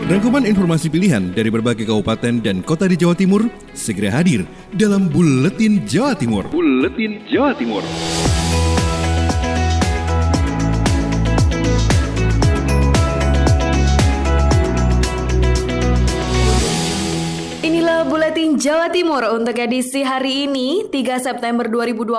Rangkuman informasi pilihan dari berbagai kabupaten dan kota di Jawa Timur segera hadir dalam Buletin Jawa Timur. Buletin Jawa Timur. Inilah Buletin Jawa Timur untuk edisi hari ini, 3 September 2020,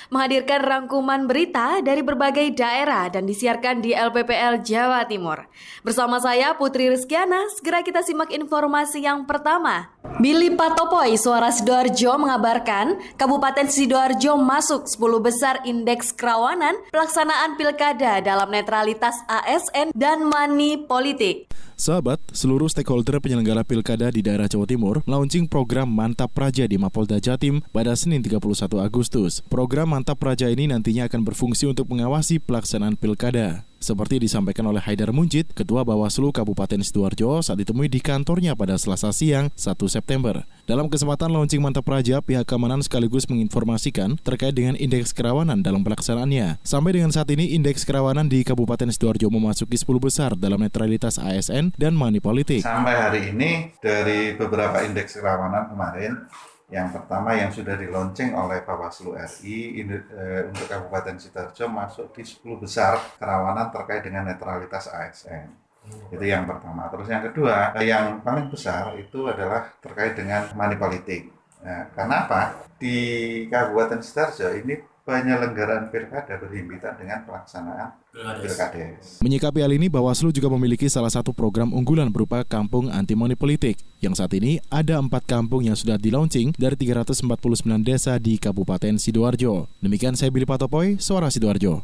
menghadirkan rangkuman berita dari berbagai daerah dan disiarkan di LPPL Jawa Timur. Bersama saya Putri Rizkiana, segera kita simak informasi yang pertama. Billy Patopoy, Suara Sidoarjo mengabarkan Kabupaten Sidoarjo masuk 10 besar indeks kerawanan pelaksanaan pilkada dalam netralitas ASN dan money politik. Sahabat, seluruh stakeholder penyelenggara pilkada di daerah Jawa Timur melaunching program Mantap Praja di Mapolda Jatim pada Senin 31 Agustus. Program Mantap Praja ini nantinya akan berfungsi untuk mengawasi pelaksanaan pilkada. Seperti disampaikan oleh Haidar Munjid, Ketua Bawaslu Kabupaten Sidoarjo saat ditemui di kantornya pada Selasa siang 1 September. Dalam kesempatan launching Mantap Praja, pihak keamanan sekaligus menginformasikan terkait dengan indeks kerawanan dalam pelaksanaannya. Sampai dengan saat ini, indeks kerawanan di Kabupaten Sidoarjo memasuki 10 besar dalam netralitas ASN dan money politik. Sampai hari ini, dari beberapa indeks kerawanan kemarin, yang pertama yang sudah di-launching oleh Bawaslu RI untuk Kabupaten Sidoarjo masuk di 10 besar kerawanan terkait dengan netralitas ASN. Itu yang pertama. Terus yang kedua, yang paling besar itu adalah terkait dengan money politik. Nah, karena apa? Di Kabupaten Sidoarjo ini penyelenggaraan pilkada berhimpitan dengan pelaksanaan pilkades. Menyikapi hal ini, Bawaslu juga memiliki salah satu program unggulan berupa Kampung Anti Money Politik, yang saat ini ada 4 kampung yang sudah di-launching dari 349 desa di Kabupaten Sidoarjo. Demikian saya Billy Patopoy, Suara Sidoarjo.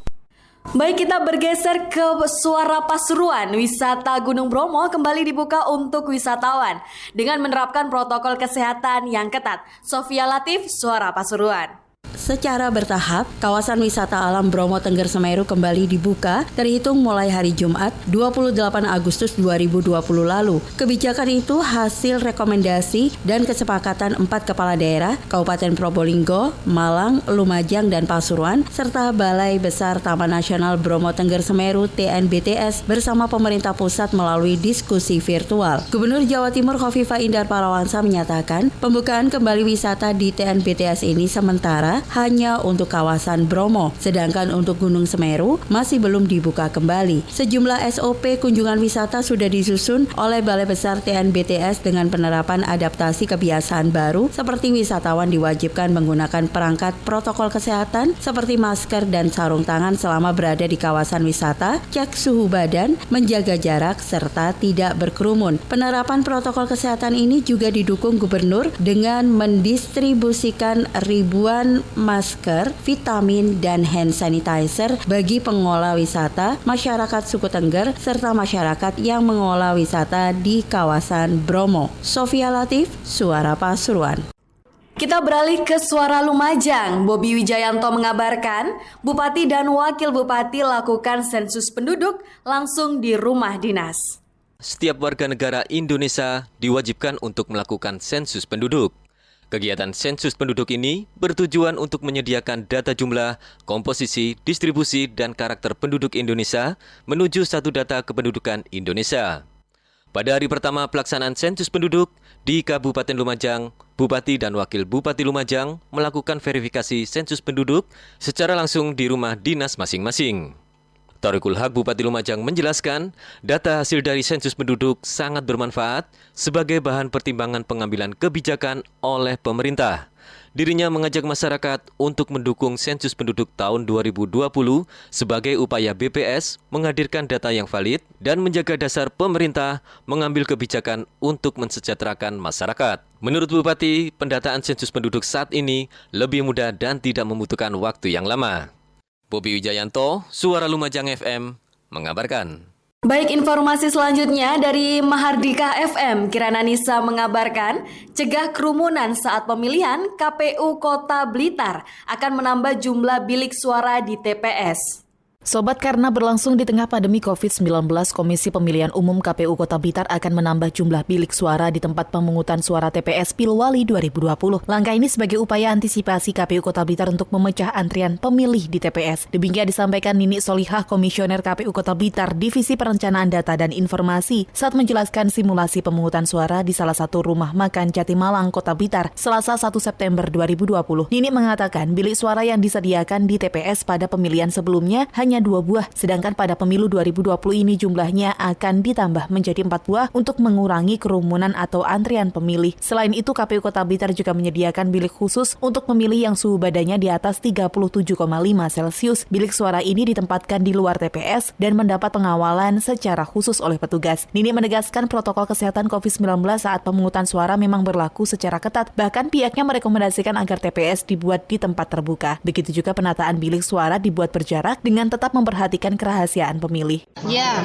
Baik, kita bergeser ke Suara Pasuruan. Wisata Gunung Bromo kembali dibuka untuk wisatawan dengan menerapkan protokol kesehatan yang ketat. Sofia Latif, Suara Pasuruan. Secara bertahap, kawasan wisata alam Bromo Tengger Semeru kembali dibuka terhitung mulai hari Jumat 28 Agustus 2020 lalu. Kebijakan itu hasil rekomendasi dan kesepakatan 4 kepala daerah, Kabupaten Probolinggo, Malang, Lumajang, dan Pasuruan, serta Balai Besar Taman Nasional Bromo Tengger Semeru TNBTS bersama pemerintah pusat melalui diskusi virtual. Gubernur Jawa Timur Khofifah Indar Parawansa menyatakan pembukaan kembali wisata di TNBTS ini sementara hanya untuk kawasan Bromo, sedangkan untuk Gunung Semeru masih belum dibuka kembali. Sejumlah SOP kunjungan wisata sudah disusun oleh Balai Besar TNBTS dengan penerapan adaptasi kebiasaan baru seperti wisatawan diwajibkan menggunakan perangkat protokol kesehatan seperti masker dan sarung tangan selama berada di kawasan wisata, cek suhu badan, menjaga jarak, serta tidak berkerumun. Penerapan protokol kesehatan ini juga didukung Gubernur dengan mendistribusikan ribuan masker, vitamin, dan hand sanitizer bagi pengelola wisata, masyarakat suku Tengger, serta masyarakat yang mengelola wisata di kawasan Bromo. Sofia Latif, Suara Pasuruan. Kita beralih ke Suara Lumajang. Bobi Wijayanto mengabarkan, Bupati dan Wakil Bupati lakukan sensus penduduk langsung di rumah dinas. Setiap warga negara Indonesia diwajibkan untuk melakukan sensus penduduk. Kegiatan sensus penduduk ini bertujuan untuk menyediakan data jumlah, komposisi, distribusi, dan karakter penduduk Indonesia menuju satu data kependudukan Indonesia. Pada hari pertama pelaksanaan sensus penduduk di Kabupaten Lumajang, Bupati dan Wakil Bupati Lumajang melakukan verifikasi sensus penduduk secara langsung di rumah dinas masing-masing. Thoriqul Haq Bupati Lumajang menjelaskan, data hasil dari sensus penduduk sangat bermanfaat sebagai bahan pertimbangan pengambilan kebijakan oleh pemerintah. Dirinya mengajak masyarakat untuk mendukung sensus penduduk tahun 2020 sebagai upaya BPS menghadirkan data yang valid dan menjaga dasar pemerintah mengambil kebijakan untuk mensejahterakan masyarakat. Menurut Bupati, pendataan sensus penduduk saat ini lebih mudah dan tidak membutuhkan waktu yang lama. Bobi Wijayanto, Suara Lumajang FM, mengabarkan. Baik, informasi selanjutnya dari Mahardika FM. Kirana Nisa mengabarkan, cegah kerumunan saat pemilihan, KPU Kota Blitar akan menambah jumlah bilik suara di TPS. Sobat, karena berlangsung di tengah pandemi COVID-19, Komisi Pemilihan Umum KPU Kota Blitar akan menambah jumlah bilik suara di tempat pemungutan suara TPS Pilwali 2020. Langkah ini sebagai upaya antisipasi KPU Kota Blitar untuk memecah antrian pemilih di TPS. Demikian disampaikan Nini Solihah, Komisioner KPU Kota Blitar, Divisi Perencanaan Data dan Informasi, saat menjelaskan simulasi pemungutan suara di salah satu rumah makan Jatimalang, Kota Blitar, Selasa 1 September 2020. Nini mengatakan bilik suara yang disediakan di TPS pada pemilihan sebelumnya hanya 2 buah, sedangkan pada pemilu 2020 ini jumlahnya akan ditambah menjadi 4 buah untuk mengurangi kerumunan atau antrian pemilih. Selain itu, KPU Kota Blitar juga menyediakan bilik khusus untuk pemilih yang suhu badannya di atas 37,5 Celcius. Bilik suara ini ditempatkan di luar TPS dan mendapat pengawalan secara khusus oleh petugas. Nini menegaskan protokol kesehatan COVID-19 saat pemungutan suara memang berlaku secara ketat, bahkan pihaknya merekomendasikan agar TPS dibuat di tempat terbuka. Begitu juga penataan bilik suara dibuat berjarak dengan tetap memperhatikan kerahasiaan pemilih. Ya,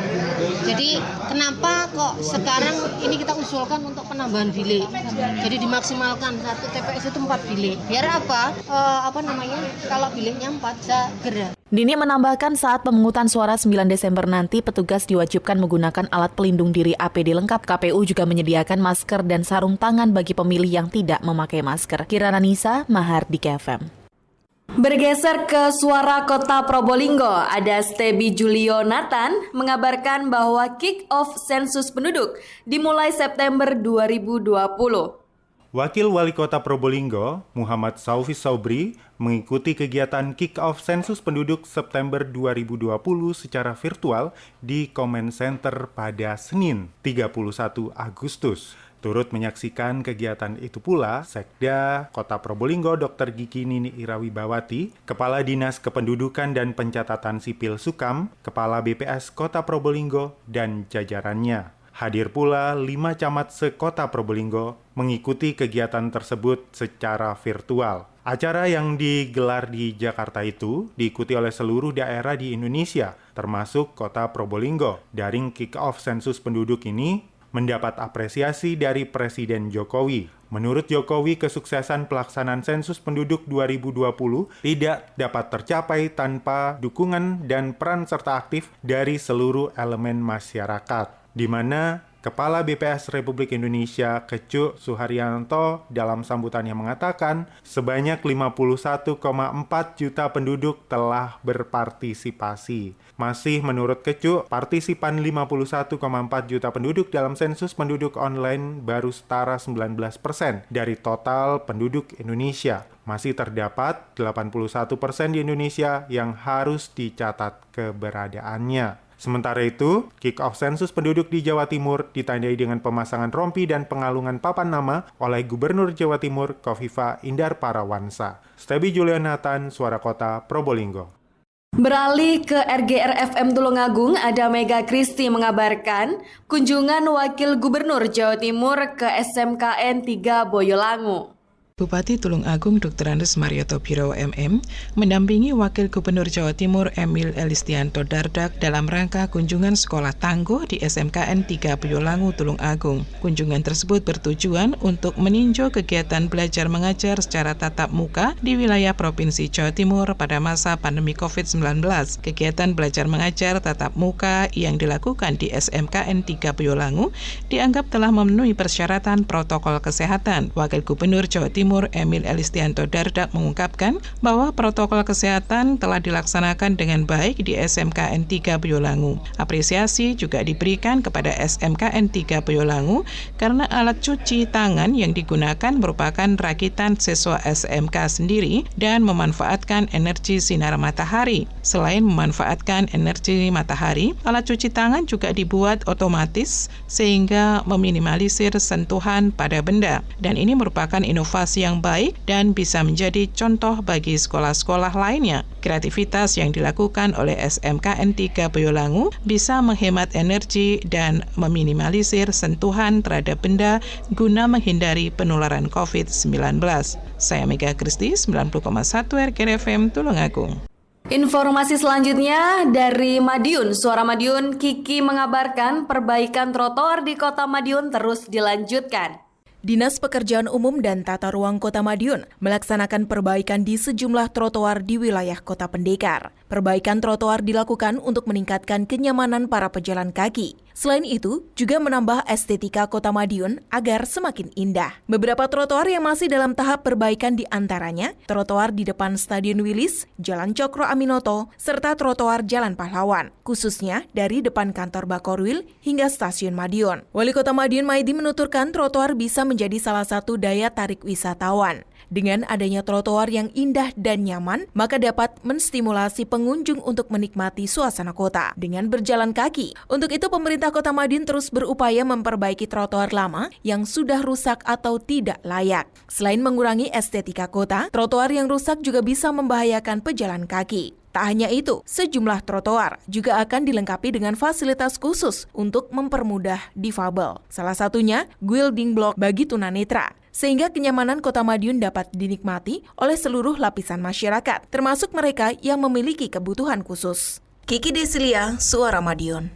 jadi kenapa kok sekarang ini kita usulkan untuk penambahan bilik? Jadi dimaksimalkan satu TPS itu 4 bilik. Biar apa? Kalau biliknya 4 bisa gerak. Nini menambahkan saat pemungutan suara 9 Desember nanti, petugas diwajibkan menggunakan alat pelindung diri APD lengkap. KPU juga menyediakan masker dan sarung tangan bagi pemilih yang tidak memakai masker. Kirana Nisa, Mahardika FM. Bergeser ke suara Kota Probolinggo, ada Stebi Julio Nathan mengabarkan bahwa kick-off sensus penduduk dimulai September 2020. Wakil Wali Kota Probolinggo, Muhammad Saufis Saubri, mengikuti kegiatan kick-off sensus penduduk September 2020 secara virtual di Comment Center pada Senin 31 Agustus. Turut menyaksikan kegiatan itu pula Sekda Kota Probolinggo Dr. Giki Nini Irawibawati, Kepala Dinas Kependudukan dan Pencatatan Sipil Sukam, Kepala BPS Kota Probolinggo, dan jajarannya. Hadir pula 5 camat se-Kota Probolinggo mengikuti kegiatan tersebut secara virtual. Acara yang digelar di Jakarta itu diikuti oleh seluruh daerah di Indonesia, termasuk Kota Probolinggo. Daring kick-off sensus penduduk ini mendapat apresiasi dari Presiden Jokowi. Menurut Jokowi, kesuksesan pelaksanaan sensus penduduk 2020 tidak dapat tercapai tanpa dukungan dan peran serta aktif dari seluruh elemen masyarakat, di mana Kepala BPS Republik Indonesia Kecu Suharyanto dalam sambutannya mengatakan sebanyak 51,4 juta penduduk telah berpartisipasi. Masih menurut Kecu, partisipan 51,4 juta penduduk dalam sensus penduduk online baru setara 19% dari total penduduk Indonesia. Masih terdapat 81% di Indonesia yang harus dicatat keberadaannya. Sementara itu, kick-off sensus penduduk di Jawa Timur ditandai dengan pemasangan rompi dan pengalungan papan nama oleh Gubernur Jawa Timur Kofifa Indar Parawansa. Stebi Julio Nathan, Suara Kota Probolinggo. Beralih ke RGR-FM Tulungagung, ada Mega Kristi mengabarkan kunjungan Wakil Gubernur Jawa Timur ke SMKN 3 Boyolangu. Bupati Tulungagung Dr. Andes Marioto Biro MM mendampingi Wakil Gubernur Jawa Timur Emil Elistianto Dardak dalam rangka kunjungan sekolah tangguh di SMKN 3 Boyolangu Tulungagung. Kunjungan tersebut bertujuan untuk meninjau kegiatan belajar mengajar secara tatap muka di wilayah Provinsi Jawa Timur pada masa pandemi COVID-19. Kegiatan belajar mengajar tatap muka yang dilakukan di SMKN 3 Boyolangu dianggap telah memenuhi persyaratan protokol kesehatan. Wakil Gubernur Jawa Timur Emil Elistianto Dardak mengungkapkan bahwa protokol kesehatan telah dilaksanakan dengan baik di SMKN 3 Boyolangu. Apresiasi juga diberikan kepada SMKN 3 Boyolangu karena alat cuci tangan yang digunakan merupakan rakitan siswa SMK sendiri dan memanfaatkan energi sinar matahari. Selain memanfaatkan energi matahari, alat cuci tangan juga dibuat otomatis sehingga meminimalisir sentuhan pada benda. Dan ini merupakan inovasi yang baik dan bisa menjadi contoh bagi sekolah-sekolah lainnya. Kreativitas yang dilakukan oleh SMKN 3 Boyolangu bisa menghemat energi dan meminimalisir sentuhan terhadap benda guna menghindari penularan COVID-19. Saya Mega Kristi, 90,1 RGR FM Tulungagung. Informasi selanjutnya dari Madiun, Suara Madiun, Kiki mengabarkan perbaikan trotoar di Kota Madiun terus dilanjutkan. Dinas Pekerjaan Umum dan Tata Ruang Kota Madiun melaksanakan perbaikan di sejumlah trotoar di wilayah Kota Pendekar. Perbaikan trotoar dilakukan untuk meningkatkan kenyamanan para pejalan kaki. Selain itu, juga menambah estetika Kota Madiun agar semakin indah. Beberapa trotoar yang masih dalam tahap perbaikan di antaranya trotoar di depan Stadion Wilis, Jalan Cokro Aminoto, serta trotoar Jalan Pahlawan, khususnya dari depan kantor Bakorwil hingga Stasiun Madiun. Wali Kota Madiun Maidi menuturkan trotoar bisa menjadi salah satu daya tarik wisatawan. Dengan adanya trotoar yang indah dan nyaman, maka dapat menstimulasi pengunjung untuk menikmati suasana kota dengan berjalan kaki. Untuk itu, pemerintah Kota Madiun terus berupaya memperbaiki trotoar lama yang sudah rusak atau tidak layak. Selain mengurangi estetika kota, trotoar yang rusak juga bisa membahayakan pejalan kaki. Tak hanya itu, sejumlah trotoar juga akan dilengkapi dengan fasilitas khusus untuk mempermudah difabel. Salah satunya, building block bagi tunanetra, sehingga kenyamanan Kota Madiun dapat dinikmati oleh seluruh lapisan masyarakat, termasuk mereka yang memiliki kebutuhan khusus. Kiki Desilia, Suara Madiun.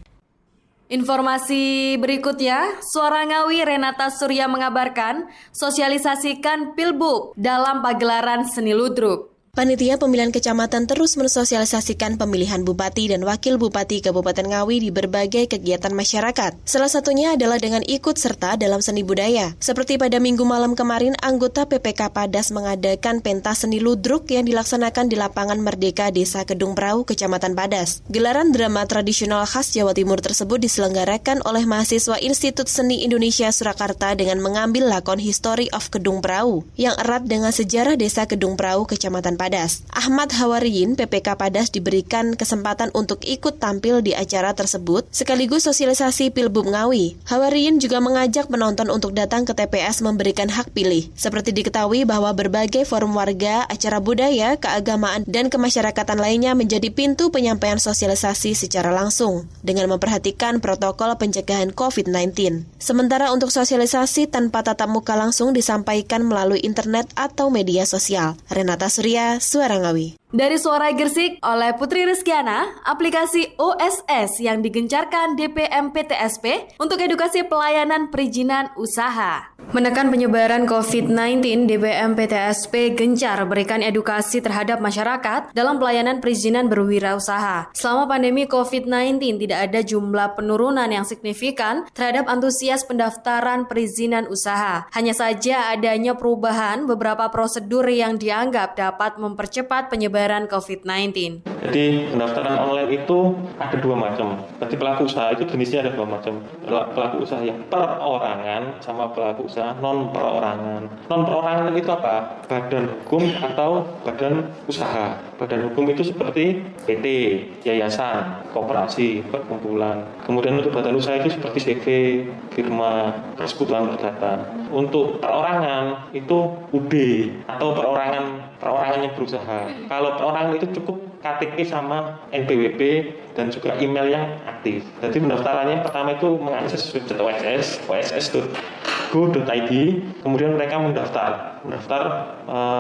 Informasi berikutnya, Suara Ngawi Renata Surya mengabarkan sosialisasikan Pilbub dalam pagelaran seni ludruk. Panitia Pemilihan Kecamatan terus mensosialisasikan pemilihan Bupati dan Wakil Bupati Kabupaten Ngawi di berbagai kegiatan masyarakat. Salah satunya adalah dengan ikut serta dalam seni budaya. Seperti pada Minggu malam kemarin, anggota PPK Padas mengadakan pentas seni ludruk yang dilaksanakan di Lapangan Merdeka Desa Kedung Prau, Kecamatan Padas. Gelaran drama tradisional khas Jawa Timur tersebut diselenggarakan oleh mahasiswa Institut Seni Indonesia Surakarta dengan mengambil lakon History of Kedung Prau yang erat dengan sejarah Desa Kedung Prau, Kecamatan Padas. Ahmad Hawariyin, PPK Padas, diberikan kesempatan untuk ikut tampil di acara tersebut sekaligus sosialisasi Pilbub Ngawi. Hawariyin juga mengajak penonton untuk datang ke TPS memberikan hak pilih. Seperti diketahui bahwa berbagai forum warga, acara budaya, keagamaan, dan kemasyarakatan lainnya menjadi pintu penyampaian sosialisasi secara langsung dengan memperhatikan protokol pencegahan COVID-19. Sementara untuk sosialisasi tanpa tatap muka langsung disampaikan melalui internet atau media sosial. Renata Surya, Suara Ngawi. Dari Suara Gresik oleh Putri Rizkiana, aplikasi OSS yang digencarkan DPM PTSP untuk edukasi pelayanan perizinan usaha. Menekan penyebaran COVID-19, DPM PTSP gencar berikan edukasi terhadap masyarakat dalam pelayanan perizinan berwirausaha. Selama pandemi COVID-19, tidak ada jumlah penurunan yang signifikan terhadap antusias pendaftaran perizinan usaha. Hanya saja adanya perubahan beberapa prosedur yang dianggap dapat mempercepat penyebaran COVID-19. Jadi pendaftaran online itu ada dua macam. Berarti pelaku usaha itu jenisnya ada dua macam. Pelaku usaha yang perorangan sama pelaku usaha non perorangan. Non perorangan itu apa? Badan hukum atau badan usaha. Badan hukum itu seperti PT, yayasan, koperasi, perkumpulan. Kemudian untuk badan usaha itu seperti CV, firma, persekutuan perdata. Untuk perorangan itu UD atau perorangan yang berusaha. Kalau perorangan itu cukup KTP sama NPWP dan juga email yang aktif. Jadi pendaftarannya pertama itu mengakses website oss.go.id, kemudian mereka mendaftar,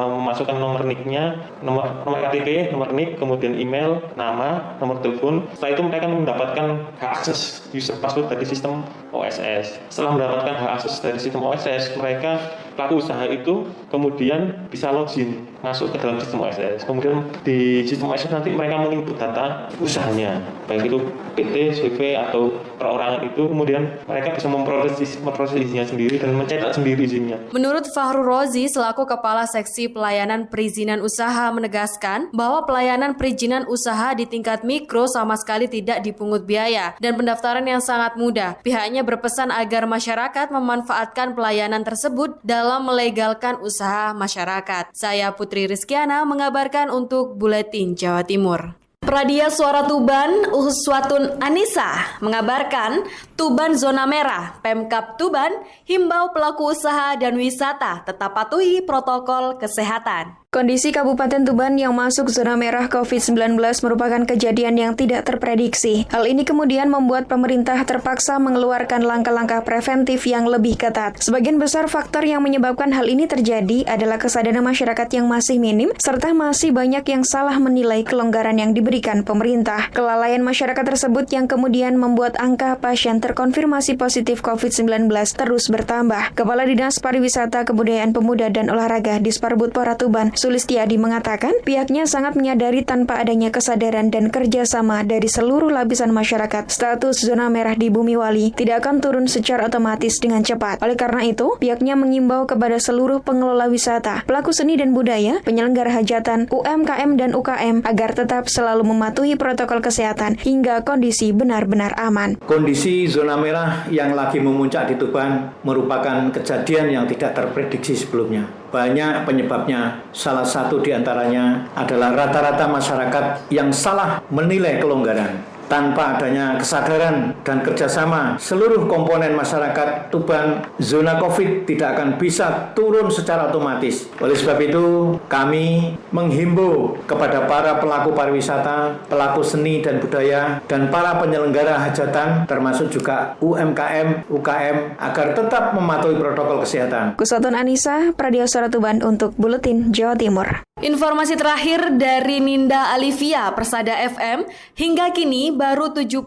memasukkan nomor NIK-nya, nomor KTP, nomor NIK, kemudian email, nama, nomor telepon. Setelah itu mereka mendapatkan hak akses user password dari sistem OSS. Setelah mendapatkan hak akses dari sistem OSS, mereka pelaku usaha itu kemudian bisa login masuk ke dalam sistem OSS. Kemudian di sistem OSS nanti mereka menginput data usahanya, baik itu PT, CV atau perorangan itu, kemudian mereka bisa memproses izinnya sendiri dan mencetak sendiri izinnya. Menurut Fahrul Rozi selaku Kepala Seksi Pelayanan Perizinan Usaha menegaskan bahwa pelayanan perizinan usaha di tingkat mikro sama sekali tidak dipungut biaya dan pendaftaran yang sangat mudah. Pihaknya berpesan agar masyarakat memanfaatkan pelayanan tersebut dalam melegalkan usaha masyarakat. Saya Putri Rizkiana mengabarkan untuk Buletin Jawa Timur. Pradia Suara Tuban, Uswatun Anissa mengabarkan Tuban zona merah. Pemkab Tuban himbau pelaku usaha dan wisata tetap patuhi protokol kesehatan. Kondisi Kabupaten Tuban yang masuk zona merah COVID-19 merupakan kejadian yang tidak terprediksi. Hal ini kemudian membuat pemerintah terpaksa mengeluarkan langkah-langkah preventif yang lebih ketat. Sebagian besar faktor yang menyebabkan hal ini terjadi adalah kesadaran masyarakat yang masih minim, serta masih banyak yang salah menilai kelonggaran yang diberikan diberikan pemerintah. Kelalaian masyarakat tersebut yang kemudian membuat angka pasien terkonfirmasi positif COVID-19 terus bertambah. Kepala Dinas Pariwisata, Kebudayaan Pemuda dan Olahraga Disparbudpora Tuban, Sulistiadi mengatakan pihaknya sangat menyadari tanpa adanya kesadaran dan kerjasama dari seluruh lapisan masyarakat, status zona merah di Bumiwali tidak akan turun secara otomatis dengan cepat. Oleh karena itu, pihaknya mengimbau kepada seluruh pengelola wisata, pelaku seni dan budaya, penyelenggara hajatan, UMKM dan UKM agar tetap selalu mematuhi protokol kesehatan hingga kondisi benar-benar aman. Kondisi zona merah yang lagi memuncak di Tuban merupakan kejadian yang tidak terprediksi sebelumnya. Banyak penyebabnya, salah satu diantaranya adalah rata-rata masyarakat yang salah menilai kelonggaran. Tanpa adanya kesadaran dan kerjasama seluruh komponen masyarakat Tuban, zona COVID tidak akan bisa turun secara otomatis. Oleh sebab itu, kami menghimbau kepada para pelaku pariwisata, pelaku seni dan budaya, dan para penyelenggara hajatan, termasuk juga UMKM, UKM, agar tetap mematuhi protokol kesehatan. Kusatun Anissa, Pradiosora Tuban untuk Buletin Jawa Timur. Informasi terakhir dari Ninda Alivia, Persada FM, hingga kini baru 70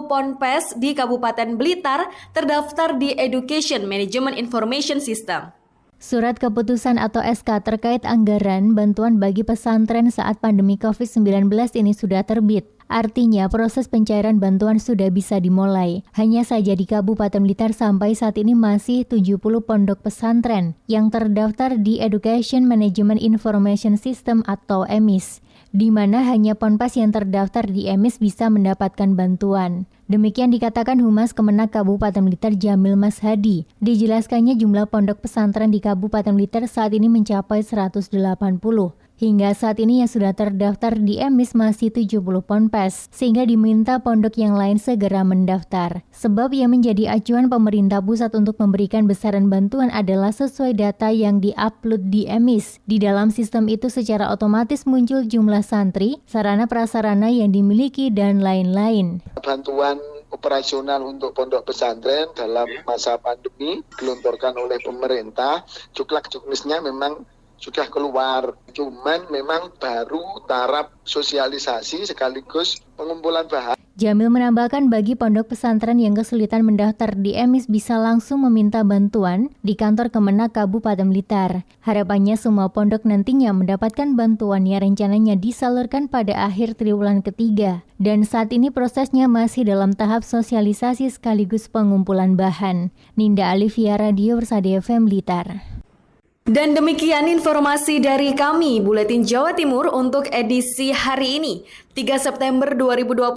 ponpes di Kabupaten Blitar terdaftar di Education Management Information System. Surat keputusan atau SK terkait anggaran bantuan bagi pesantren saat pandemi COVID-19 ini sudah terbit. Artinya proses pencairan bantuan sudah bisa dimulai. Hanya saja di Kabupaten Blitar sampai saat ini masih 70 pondok pesantren yang terdaftar di Education Management Information System atau EMIS, di mana hanya ponpes yang terdaftar di EMIS bisa mendapatkan bantuan. Demikian dikatakan Humas Kemenak Kabupaten Blitar Jamil Mas Hadi. Dijelaskannya jumlah pondok pesantren di Kabupaten Blitar saat ini mencapai 180. Hingga saat ini yang sudah terdaftar di EMIS masih 70 ponpes, sehingga diminta pondok yang lain segera mendaftar. Sebab yang menjadi acuan pemerintah pusat untuk memberikan besaran bantuan adalah sesuai data yang di-upload di EMIS. Di dalam sistem itu secara otomatis muncul jumlah santri, sarana prasarana yang dimiliki, dan lain-lain. Bantuan operasional untuk pondok pesantren dalam masa pandemi digelontorkan oleh pemerintah, juknisnya memang sudah keluar, cuman memang baru taraf sosialisasi sekaligus pengumpulan bahan. Jamil menambahkan bagi pondok pesantren yang kesulitan mendaftar di EMIS bisa langsung meminta bantuan di kantor Kemenak Kabupaten Blitar. Harapannya semua pondok nantinya mendapatkan bantuan yang rencananya disalurkan pada akhir triwulan ketiga. Dan saat ini prosesnya masih dalam tahap sosialisasi sekaligus pengumpulan bahan. Ninda Alivia, Radio Persada FM Blitar. Dan demikian informasi dari kami, Buletin Jawa Timur untuk edisi hari ini, 3 September 2020.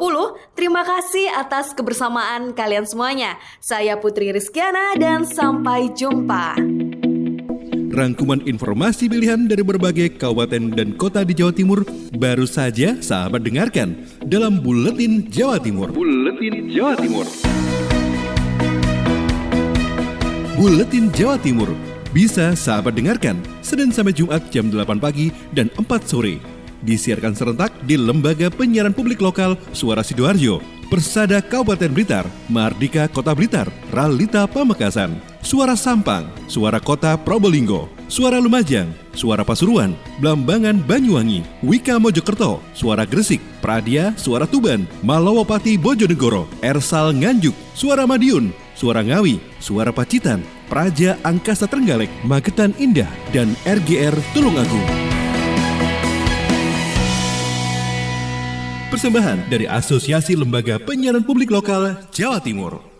Terima kasih atas kebersamaan kalian semuanya. Saya Putri Rizkiana dan sampai jumpa. Rangkuman informasi pilihan dari berbagai kabupaten dan kota di Jawa Timur baru saja sahabat dengarkan dalam Buletin Jawa Timur. Buletin Jawa Timur. Buletin Jawa Timur bisa sahabat dengarkan Senin sampai Jumat jam 8 pagi dan 4 sore. Disiarkan serentak di Lembaga Penyiaran Publik Lokal Suara Sidoarjo, Persada Kabupaten Blitar, Mardika Kota Blitar, Ralita Pamekasan, Suara Sampang, Suara Kota Probolinggo, Suara Lumajang, Suara Pasuruan, Blambangan Banyuwangi, Wika Mojokerto, Suara Gresik, Pradia, Suara Tuban, Malawapati Bojonegoro, Ersal Nganjuk, Suara Madiun, Suara Ngawi, Suara Pacitan, Praja Angkasa Trenggalek, Magetan Indah, dan RGR Tulungagung. Persembahan dari Asosiasi Lembaga Penyiaran Publik Lokal Jawa Timur.